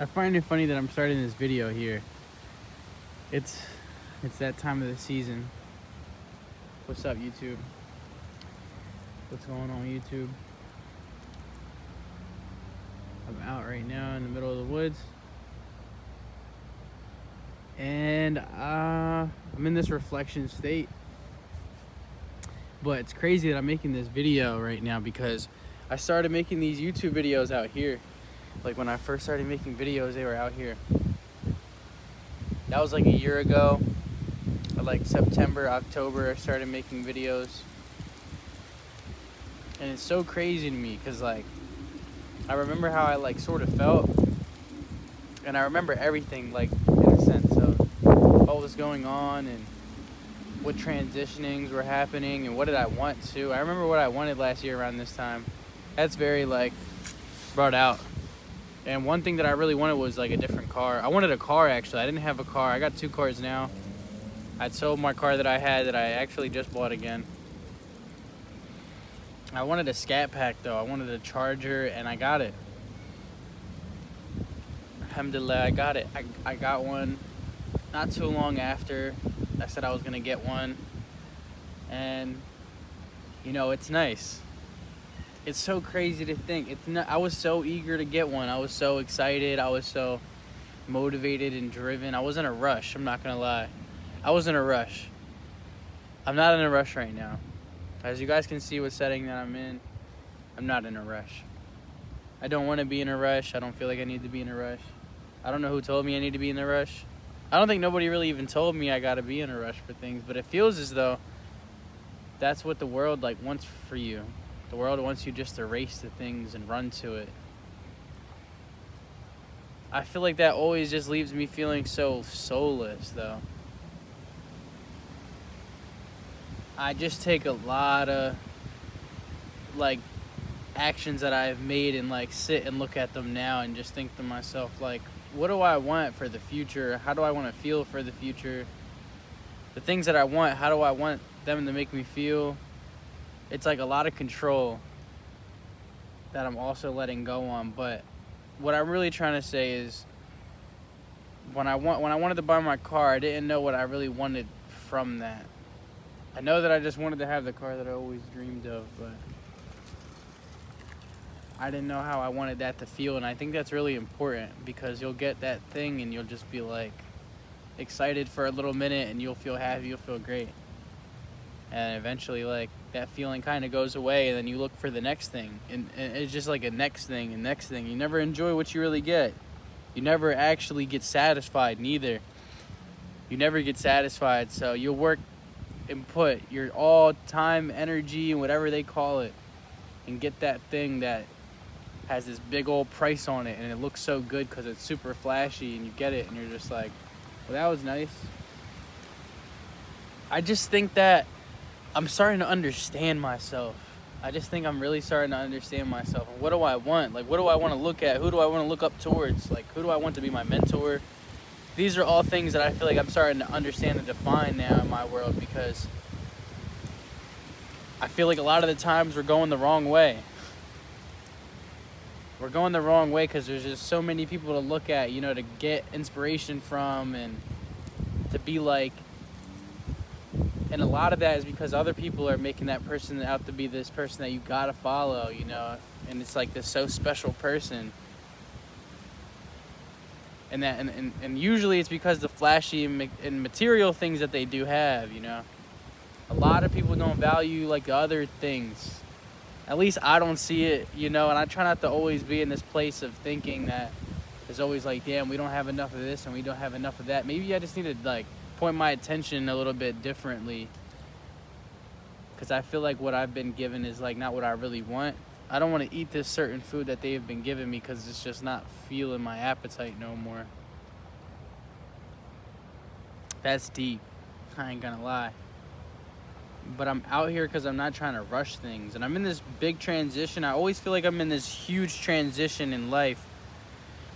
I find it funny that I'm starting this video here. It's that time of the season. What's up, YouTube? What's going on, YouTube? I'm out right now in the middle of the woods. And I'm in this reflection state. But it's crazy that I'm making this video right now because I started making these YouTube videos out here. Like when I first started making videos, they were out here. That was like a year ago. Like September, October, I started making videos. And it's so crazy to me because like I remember how I like sort of felt, and I remember everything like in a sense of what was going on and what transitionings were happening and what did I want to. I remember what I wanted last year around this time. That's very like brought out. And one thing that I really wanted was like a different car. I wanted a car actually. I didn't have a car. I got 2 cars now. I'd sold my car that I had that I actually just bought again. I wanted a Scat Pack though. I wanted a Charger and I got it. Alhamdulillah, I got it. I got one not too long after I said I was gonna get one. And you know, it's nice. It's so crazy to think. It's not, I was so eager to get one. I was so excited. I was so motivated and driven. I was in a rush. I'm not gonna lie. I was in a rush. I'm not in a rush right now. As you guys can see what setting that I'm in, I'm not in a rush. I don't want to be in a rush. I don't feel like I need to be in a rush. I don't know who told me I need to be in a rush. I don't think nobody really even told me I gotta be in a rush for things, but it feels as though that's what the world like wants for you. The world wants you just to race to things and run to it. I feel like that always just leaves me feeling so soulless though. I just take a lot of like actions that I've made and like sit and look at them now and just think to myself like, what do I want for the future? How do I want to feel for the future? The things that I want, how do I want them to make me feel? It's like a lot of control that I'm also letting go on. But what I'm really trying to say is when I wanted to buy my car, I didn't know what I really wanted from that. I know that I just wanted to have the car that I always dreamed of, but I didn't know how I wanted that to feel. And I think that's really important because you'll get that thing and you'll just be like excited for a little minute and you'll feel happy, you'll feel great. And eventually like that feeling kind of goes away and then you look for the next thing. And it's just like a next thing and next thing. You never enjoy what you really get. You never actually get satisfied neither. You never get satisfied. So you'll work and put your all time energy and whatever they call it and get that thing that has this big old price on it and it looks so good because it's super flashy and you get it and you're just like, well, that was nice. I just think that I'm starting to understand myself. I just think I'm really starting to understand myself. And what do I want? Like, what do I want to look at? Who do I want to look up towards? Like, who do I want to be my mentor? These are all things that I feel like I'm starting to understand and define now in my world because I feel like a lot of the times we're going the wrong way. We're going the wrong way because there's just so many people to look at, you know, to get inspiration from and to be like. And a lot of that is because other people are making that person out to be this person that you gotta follow, you know, and it's like this so special person. And that, and usually it's because the flashy and material things that they do have, you know. A lot of people don't value like the other things. At least I don't see it, you know, and I try not to always be in this place of thinking that there's always like, damn, we don't have enough of this and we don't have enough of that. Maybe I just need to like point my attention a little bit differently because I feel like what I've been given is like not what I really want. I don't want to eat this certain food that they've been giving me because it's just not fueling my appetite no more. That's deep. I ain't gonna lie. But I'm out here because I'm not trying to rush things. And I'm in this big transition. I always feel like I'm in this huge transition in life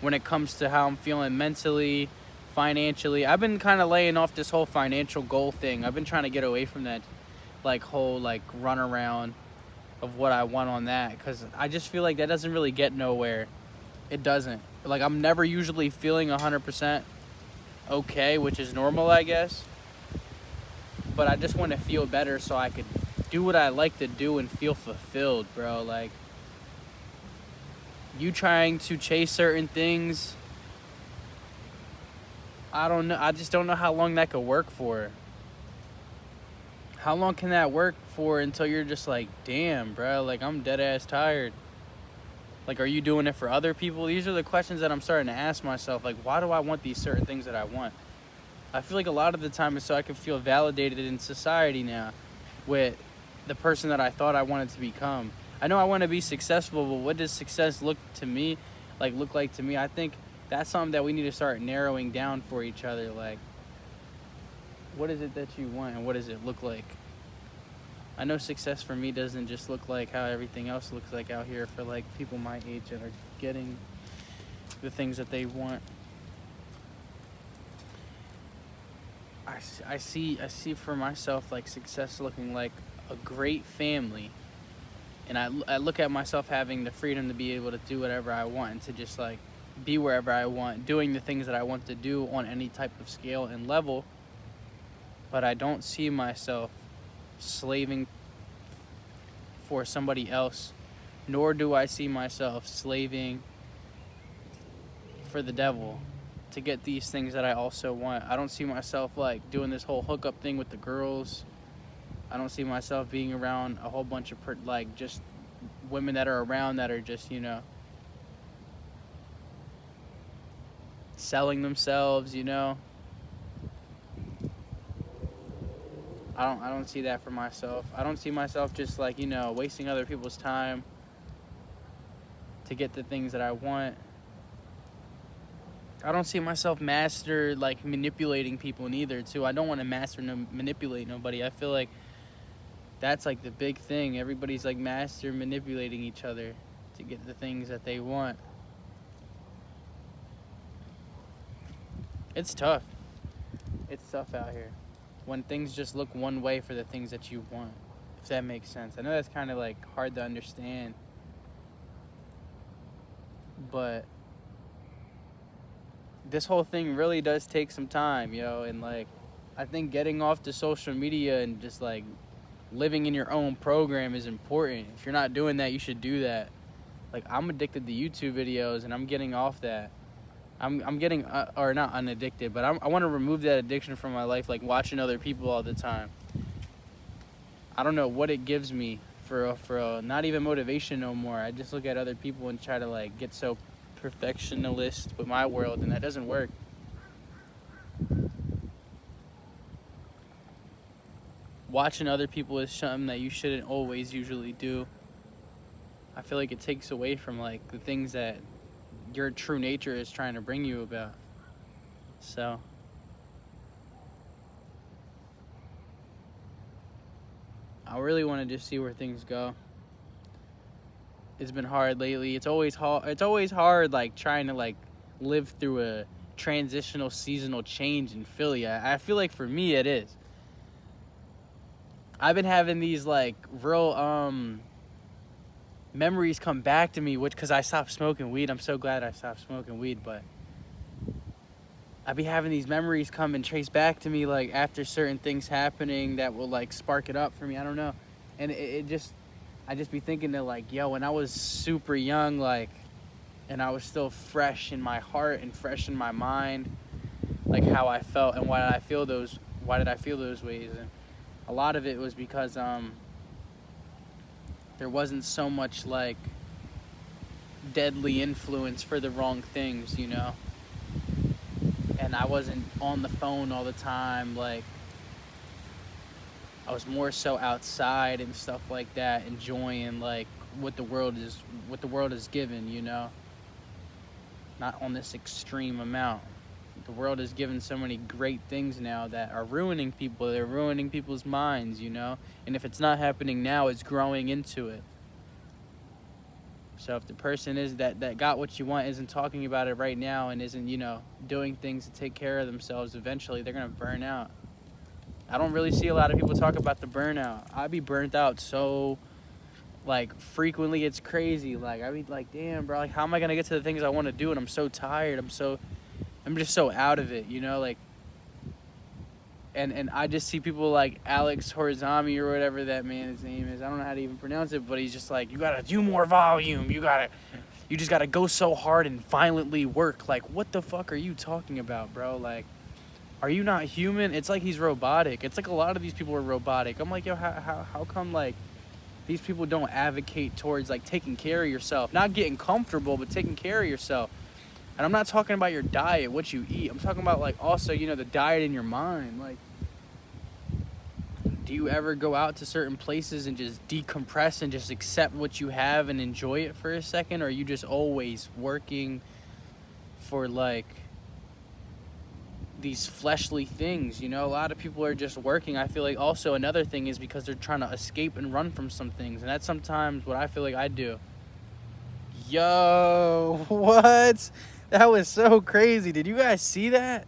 when it comes to how I'm feeling mentally, financially. I've been kind of laying off this whole financial goal thing. I've been trying to get away from that like whole like run around of what I want on that because I just feel like that doesn't really get nowhere. It doesn't. like, I'm never usually feeling 100% okay, which is normal, I guess. But I just want to feel better so I could do what I like to do and feel fulfilled, bro. Like, you trying to chase certain things, I don't know. I just don't know how long that could work for. How long can that work for until you're just like, damn, bro, like, I'm dead ass tired? Like, are you doing it for other people? These are the questions that I'm starting to ask myself. Like, why do I want these certain things that I want? I feel like a lot of the time it's so I can feel validated in society now with the person that I thought I wanted to become. I know I want to be successful, but what does success look like to me? I think that's something that we need to start narrowing down for each other. Like, what is it that you want and what does it look like? I know success for me doesn't just look like how everything else looks like out here for like people my age that are getting the things that they want. I see for myself like success looking like a great family, and I look at myself having the freedom to be able to do whatever I want and to just like be wherever I want, doing the things that I want to do on any type of scale and level. But I don't see myself slaving for somebody else, nor do I see myself slaving for the devil to get these things that I also want. I don't see myself like doing this whole hookup thing with the girls. I don't see myself being around a whole bunch of like just women that are around that are just, you know, selling themselves, you know. I don't see that for myself. I don't see myself just like, you know, wasting other people's time to get the things that I want. I don't see myself manipulating people neither, too. I don't want to manipulate nobody. I feel like that's like the big thing. Everybody's like master manipulating each other to get the things that they want. It's tough. It's tough out here when things just look one way for the things that you want, if that makes sense. I know that's kind of like hard to understand, but this whole thing really does take some time, yo. And like, I think getting off the social media and just like living in your own program is important. If you're not doing that, you should do that. Like, I'm addicted to YouTube videos and I'm getting off that. I'm getting, or not unaddicted, but I want to remove that addiction from my life, like watching other people all the time. I don't know what it gives me for not even motivation no more. I just look at other people and try to like get so perfectionist with my world, and that doesn't work. Watching other people is something that you shouldn't always usually do. I feel like it takes away from like the things that your true nature is trying to bring you about. So I really want to just see where things go. It's been hard lately. It's always hard like trying to like live through a transitional seasonal change in Philly. I feel like for me it is. I've been having these like real memories come back to me, which, because I stopped smoking weed. I'm so glad I stopped smoking weed, but I be having these memories come and trace back to me like after certain things happening that will like spark it up for me. I don't know. And I just be thinking that like, yo, when I was super young, like, and I was still fresh in my heart and fresh in my mind, like how I felt and why did I feel those ways. And a lot of it was because there wasn't so much like deadly influence for the wrong things, you know. And I wasn't on the phone all the time. Like, I was more so outside and stuff like that, enjoying like what the world is given, you know. Not on this extreme amount. The world is given so many great things now that are ruining people. They're ruining people's minds, you know. And if it's not happening now, it's growing into it. So if the person is that got what you want isn't talking about it right now and isn't, you know, doing things to take care of themselves, eventually they're going to burn out. I don't really see a lot of people talk about the burnout. I'd be burnt out so Like, frequently, it's crazy. Like, I mean, like, damn, bro, like, how am I gonna get to the things I want to do? And I'm so tired. I'm just so out of it, you know, like, and I just see people like Alex Horizami or whatever that man's name is. I don't know how to even pronounce it, but he's just like, you gotta do more volume. You just gotta go so hard and violently work. Like, what the fuck are you talking about, bro? Like, are you not human? It's like he's robotic. It's like a lot of these people are robotic. I'm like, yo, how come, like, these people don't advocate towards, like, taking care of yourself? Not getting comfortable, but taking care of yourself. And I'm not talking about your diet, what you eat. I'm talking about, like, also, you know, the diet in your mind. Like, do you ever go out to certain places and just decompress and just accept what you have and enjoy it for a second? Or are you just always working for, like, these fleshly things, you know? A lot of people are just working. I feel like also another thing is because they're trying to escape and run from some things. And that's sometimes what I feel like I do. Yo, what? That was so crazy. Did you guys see that?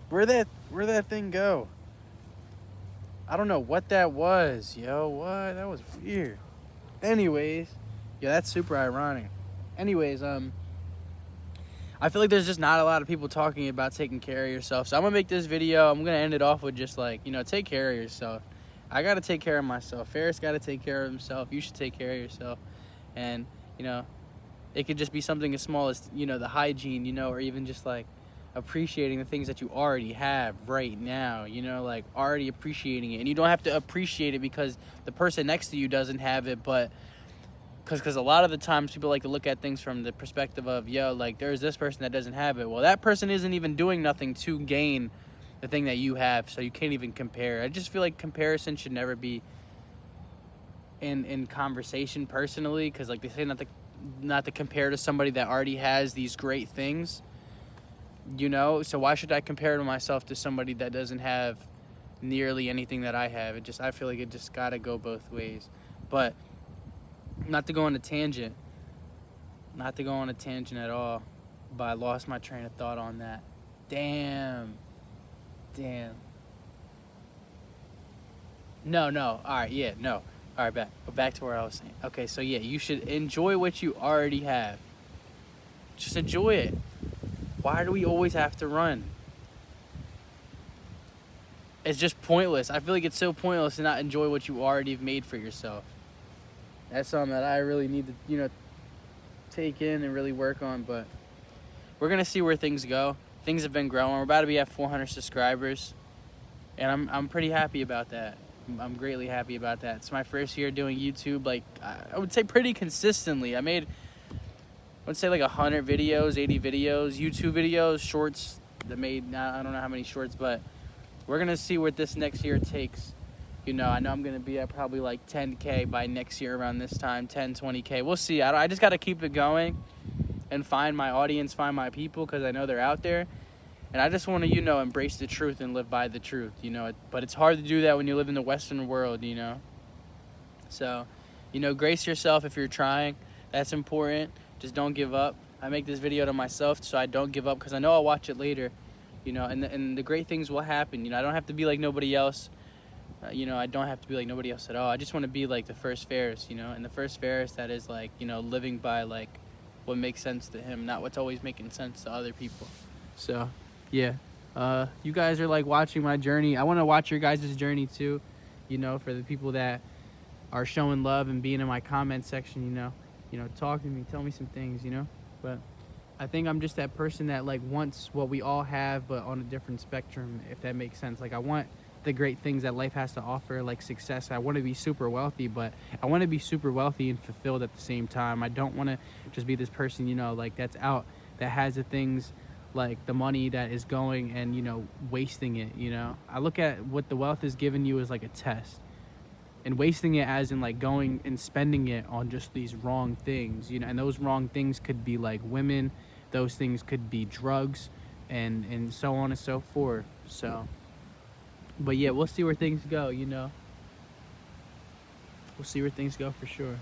Where'd that thing go? I don't know what that was. Yo, what? That was weird. Anyways, yeah, that's super ironic. Anyways, I feel like there's just not a lot of people talking about taking care of yourself. So I'm gonna make this video. I'm gonna end it off with just like, you know, take care of yourself. I gotta take care of myself. Ferris gotta take care of himself. You should take care of yourself. And, you know, it could just be something as small as, you know, the hygiene, you know, or even just like appreciating the things that you already have right now, you know, like already appreciating it. And you don't have to appreciate it because the person next to you doesn't have it, but because a lot of the times people like to look at things from the perspective of, yo, like, there's this person that doesn't have it. Well, that person isn't even doing nothing to gain the thing that you have, so you can't even compare. I just feel like comparison should never be in conversation personally, because, like, they say not to compare to somebody that already has these great things, you know? So why should I compare to myself to somebody that doesn't have nearly anything that I have? I feel like it just gotta go both ways. But not to go on a tangent at all, but I lost my train of thought on that. Damn. No, all right, yeah, no. All right, back to where I was saying. Okay, so yeah, you should enjoy what you already have. Just enjoy it. Why do we always have to run? It's just pointless. I feel like it's so pointless to not enjoy what you already have made for yourself. That's something that I really need to, you know, take in and really work on. But we're going to see where things go. Things have been growing. We're about to be at 400 subscribers. And I'm pretty happy about that. I'm greatly happy about that. It's my first year doing YouTube, like, I would say pretty consistently. I would say like 100 videos, 80 videos, YouTube videos, shorts that made, I don't know how many shorts, but we're going to see what this next year takes. You know, I know I'm going to be at probably like 10K by next year around this time, 10, 20K. We'll see. I just got to keep it going and find my audience, find my people, because I know they're out there. And I just want to, you know, embrace the truth and live by the truth, you know. But it's hard to do that when you live in the Western world, you know. So, you know, grace yourself if you're trying. That's important. Just don't give up. I make this video to myself so I don't give up, because I know I'll watch it later, you know. And the great things will happen. You know, I don't have to be like nobody else. You know, I don't have to be like nobody else at all. I just want to be like the first Ferris, you know. And the first Ferris that is like, you know, living by like what makes sense to him, not what's always making sense to other people. So, yeah. You guys are like watching my journey. I want to watch your guys' journey too, you know, for the people that are showing love and being in my comment section, you know, talk to me, tell me some things, you know. But I think I'm just that person that like wants what we all have, but on a different spectrum, if that makes sense. Like, I want the great things that life has to offer, like success. I want to be super wealthy, but I want to be super wealthy and fulfilled at the same time. I don't want to just be this person, you know, like that's out, that has the things, like the money that is going and, you know, wasting it, you know. I look at what the wealth is giving you as like a test, and wasting it as in like going and spending it on just these wrong things, you know. And those wrong things could be like women, those things could be drugs, and so on and so forth. So, but yeah, we'll see where things go, you know. We'll see where things go for sure.